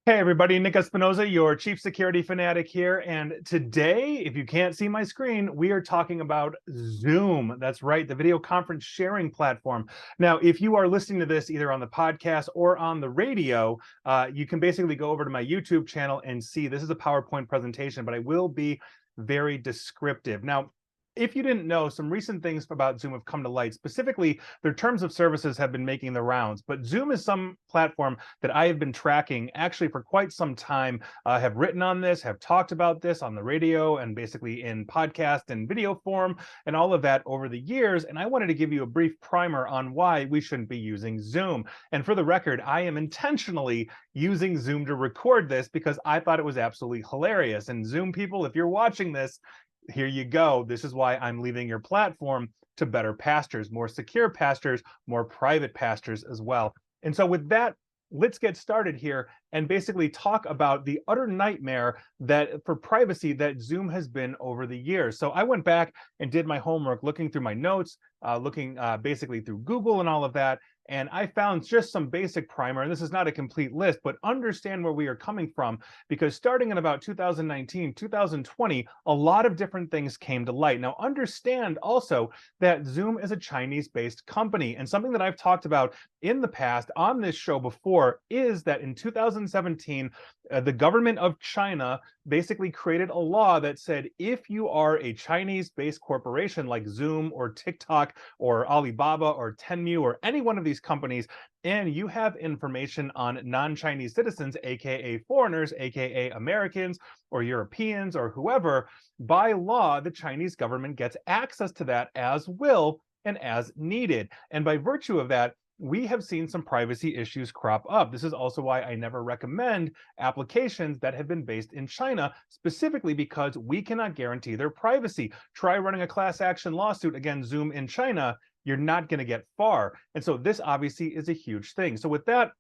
Hey everybody, Nick Espinoza, your chief security fanatic here. And today, if you can't see my screen, we are talking about Zoom. That's right, the video conference sharing platform. Now, if you are listening to this either on the podcast or on the radio, you can basically go over to my YouTube channel and see this is a PowerPoint presentation, but I will be very descriptive. Now, if you didn't know, some recent things about Zoom have come to light. Specifically, their terms of services have been making the rounds, but Zoom is some platform that I have been tracking actually for quite some time. Have written on this, have talked about this on the radio and basically in podcast and video form and all of that over the years. And I wanted to give you a brief primer on why we shouldn't be using Zoom. And for the record, I am intentionally using Zoom to record this because I thought it was absolutely hilarious. And Zoom people, if you're watching this, here you go. This is why I'm leaving your platform to better pastures, more secure pastures, more private pastures as well. And so with that, let's get started here and basically talk about the utter nightmare that for privacy that Zoom has been over the years. So I went back and did my homework, looking through my notes, looking basically through Google and all of that. And I found just some basic primer, and this is not a complete list, but understand where we are coming from, because starting in about 2019, 2020, a lot of different things came to light. Now, understand also that Zoom is a Chinese-based company, and something that I've talked about in the past on this show before is that in 2017, the government of China basically created a law that said if you are a Chinese-based corporation like Zoom or TikTok or Alibaba or Tenmu or any one of these companies, and you have information on non-Chinese citizens, aka foreigners, aka Americans or Europeans or whoever, by law, the Chinese government gets access to that as will and as needed. And by virtue of that, we have seen some privacy issues crop up. This is also why I never recommend applications that have been based in China, specifically because we cannot guarantee their privacy. Try running a class action lawsuit against Zoom in China, you're not going to get far. And so this obviously is a huge thing. So with that,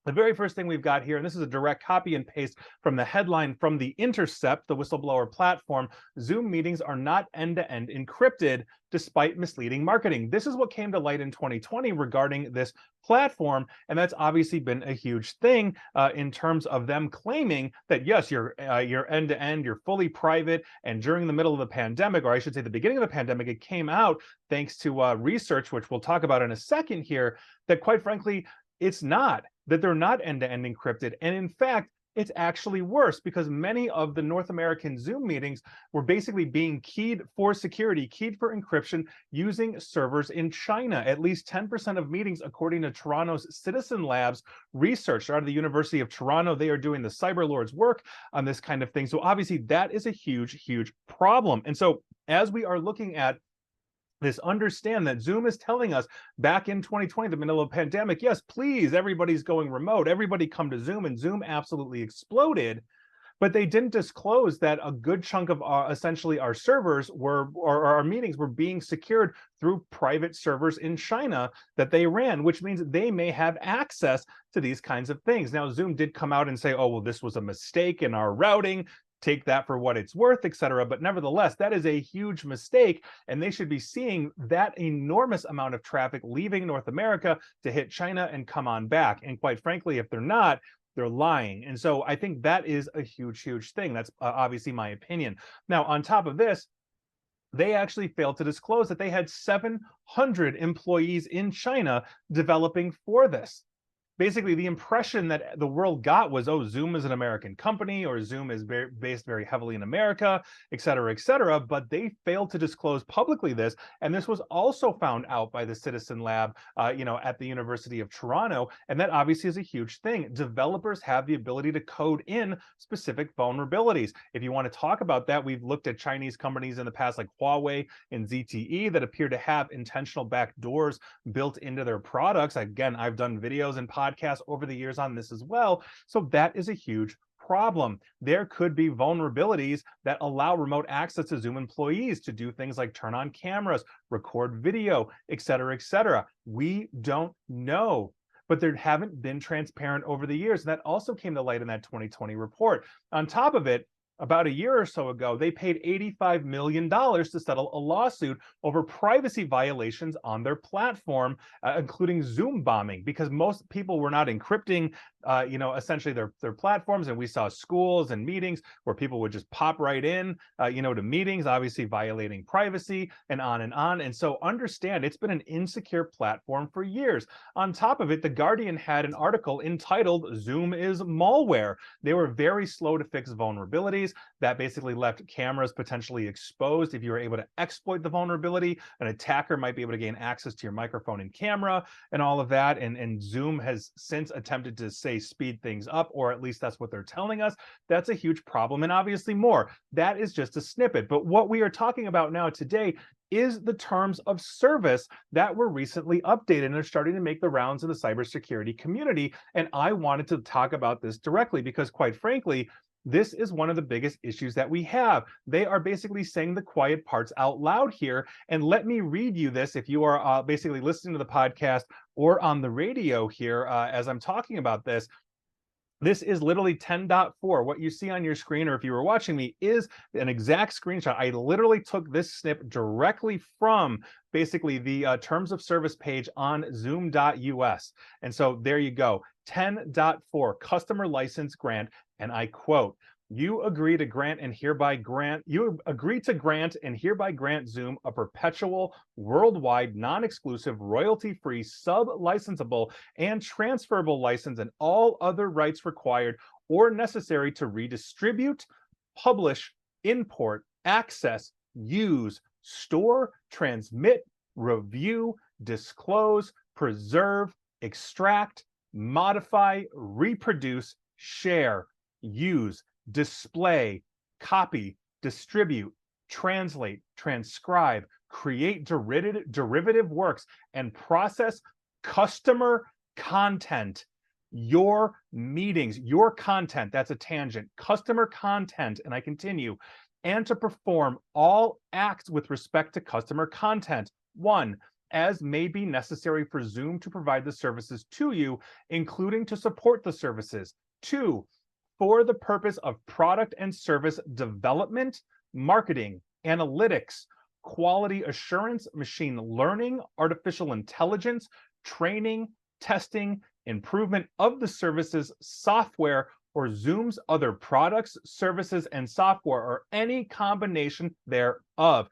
the very first thing we've got here, and this is a direct copy and paste from the headline from The Intercept, the whistleblower platform, Zoom meetings are not end-to-end encrypted despite misleading marketing. This is what came to light in 2020 regarding this platform, and that's obviously been a huge thing in terms of them claiming that, yes, you're end-to-end, you're fully private, and during the middle of the pandemic, or I should say the beginning of the pandemic, it came out thanks to research, which we'll talk about in a second here, that quite frankly, it's not, that they're not end-to-end encrypted. And in fact, it's actually worse because many of the North American Zoom meetings were basically being keyed for security, keyed for encryption using servers in China. At least 10% of meetings, according to Toronto's Citizen Labs research out of the University of Toronto, they are doing the cyber lords work on this kind of thing. So obviously that is a huge, huge problem. And so as we are looking at this, understand that Zoom is telling us back in 2020, the middle of the pandemic, yes, please, everybody's going remote, everybody come to Zoom, and Zoom absolutely exploded. But they didn't disclose that a good chunk of essentially our servers were, or our meetings were being secured through private servers in China that they ran, which means they may have access to these kinds of things. Now, Zoom did come out and say, oh, well, this was a mistake in our routing. Take that for what it's worth, etc. But nevertheless, that is a huge mistake, and they should be seeing that enormous amount of traffic leaving North America to hit China and come on back. And quite frankly, if they're not, they're lying. And so I think that is a huge, huge thing. That's obviously my opinion. Now, on top of this, they actually failed to disclose that they had 700 employees in China developing for this. Basically, the impression that the world got was, oh, Zoom is an American company, or Zoom is based very heavily in America, et cetera, but they failed to disclose publicly this. And this was also found out by the Citizen Lab, at the University of Toronto. And that obviously is a huge thing. Developers have the ability to code in specific vulnerabilities. If you want to talk about that, we've looked at Chinese companies in the past, like Huawei and ZTE, that appear to have intentional backdoors built into their products. Again, I've done videos and podcasts over the years on this as well. So that is a huge problem. There could be vulnerabilities that allow remote access to Zoom employees to do things like turn on cameras, record video, et cetera. We don't know, but there haven't been transparent over the years. And that also came to light in that 2020 report. On top of it, about a year or so ago, they paid $85 million to settle a lawsuit over privacy violations on their platform, including Zoom bombing, because most people were not encrypting, essentially their platforms. And we saw schools and meetings where people would just pop right in, to meetings, obviously violating privacy and on and on. And so understand, it's been an insecure platform for years. On top of it, The Guardian had an article entitled "Zoom is Malware." They were very slow to fix vulnerabilities. That basically left cameras potentially exposed. If you were able to exploit the vulnerability, an attacker might be able to gain access to your microphone and camera and all of that. And Zoom has since attempted to say speed things up, or at least that's what they're telling us. That's a huge problem, and obviously more. That is just a snippet. But what we are talking about now today is the terms of service that were recently updated and are starting to make the rounds in the cybersecurity community. And I wanted to talk about this directly because, quite frankly, this is one of the biggest issues that we have. They are basically saying the quiet parts out loud here. And let me read you this if you are basically listening to the podcast or on the radio here as I'm talking about this. This is literally 10.4. What you see on your screen, or if you were watching me, is an exact screenshot. I literally took this snip directly from basically the terms of service page on zoom.us. And so there you go. 10.4, customer license grant. And I quote, you agree to grant and hereby grant Zoom a perpetual, worldwide, non-exclusive, royalty-free, sub-licensable, and transferable license and all other rights required or necessary to redistribute, publish, import, access, use, store, transmit, review, disclose, preserve, extract, modify, reproduce, share, use, display, copy, distribute, translate, transcribe, create derivative works, and process customer content. Your meetings, your content, that's a tangent, customer content, and I continue, and to perform all acts with respect to customer content. 1, as may be necessary for Zoom to provide the services to you, including to support the services. 2, for the purpose of product and service development, marketing, analytics, quality assurance, machine learning, artificial intelligence, training, testing, improvement of the services, software, or Zoom's other products, services, and software, or any combination thereof.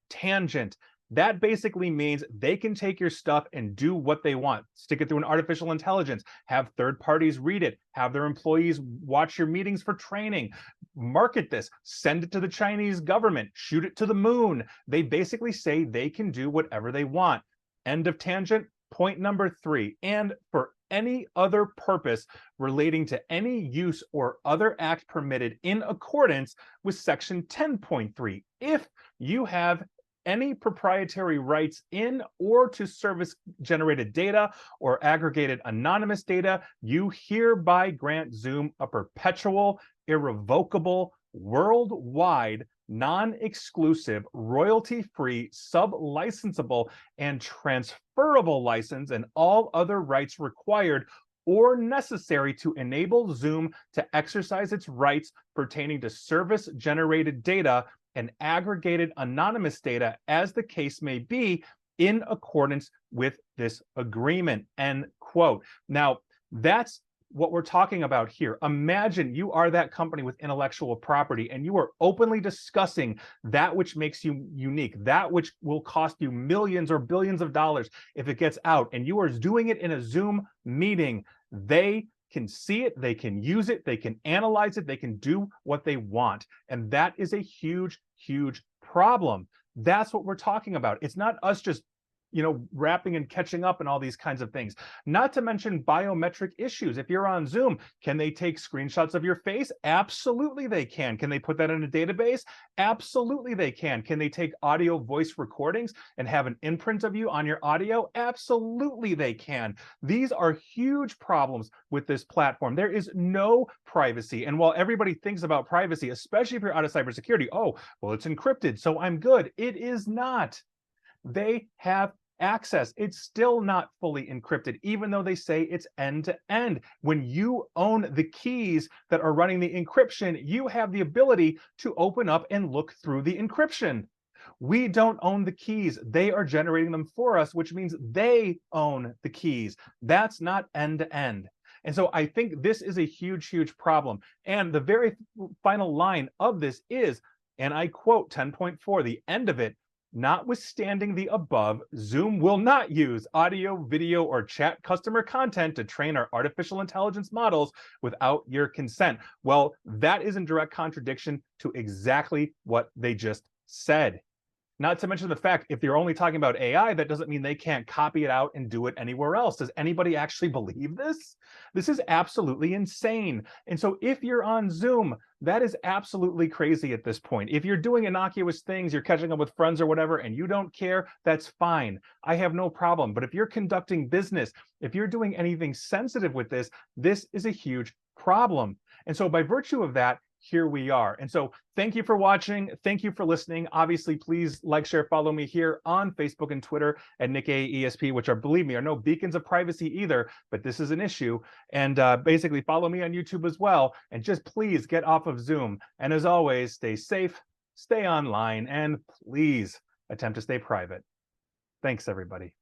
Tangent. That basically means they can take your stuff and do what they want. Stick it through an artificial intelligence, have third parties read it, have their employees watch your meetings for training, market this, send it to the Chinese government, shoot it to the moon. They basically say they can do whatever they want. End of tangent. Point number 3, and for any other purpose relating to any use or other act permitted in accordance with section 10.3. If you have any proprietary rights in or to service generated data or aggregated anonymous data, you hereby grant Zoom a perpetual, irrevocable, worldwide, non-exclusive, royalty-free, sub-licensable, and transferable license and all other rights required or necessary to enable Zoom to exercise its rights pertaining to service-generated data and aggregated anonymous data, as the case may be, in accordance with this agreement, end quote. Now, that's what we're talking about here. Imagine you are that company with intellectual property and you are openly discussing that which makes you unique, that which will cost you millions or billions of dollars if it gets out, and you are doing it in a Zoom meeting. They can see it, they can use it, they can analyze it, they can do what they want. And that is a huge, huge problem. That's what we're talking about. It's not us just wrapping and catching up and all these kinds of things. Not to mention biometric issues. If you're on Zoom, can they take screenshots of your face? Absolutely they can. Can they put that in a database? Absolutely they can. Can they take audio voice recordings and have an imprint of you on your audio? Absolutely they can. These are huge problems with this platform. There is no privacy. And while everybody thinks about privacy, especially if you're out of cybersecurity, oh, well, it's encrypted, so I'm good. It is not. They have access, it's still not fully encrypted, even though they say it's end-to-end. When you own the keys that are running the encryption, you have the ability to open up and look through the encryption. We don't own the keys. They are generating them for us, which means they own the keys. That's not end-to-end. And so I think this is a huge, huge problem. And the very final line of this is, and I quote 10.4, the end of it, notwithstanding the above, Zoom will not use audio, video, or chat customer content to train our artificial intelligence models without your consent. Well, that is in direct contradiction to exactly what they just said. Not to mention the fact, if you're only talking about AI, that doesn't mean they can't copy it out and do it anywhere else. Does anybody actually believe this? This is absolutely insane. And so if you're on Zoom, that is absolutely crazy at this point. If you're doing innocuous things, you're catching up with friends or whatever, and you don't care, that's fine. I have no problem. But if you're conducting business, if you're doing anything sensitive with this, this is a huge problem. And so by virtue of that, here we are. And so thank you for watching. Thank you for listening. Obviously, please like, share, follow me here on Facebook and Twitter at Nick A. ESP, which are, believe me, are no beacons of privacy either, but this is an issue. And basically follow me on YouTube as well. And just please get off of Zoom. And as always, stay safe, stay online, and please attempt to stay private. Thanks, everybody.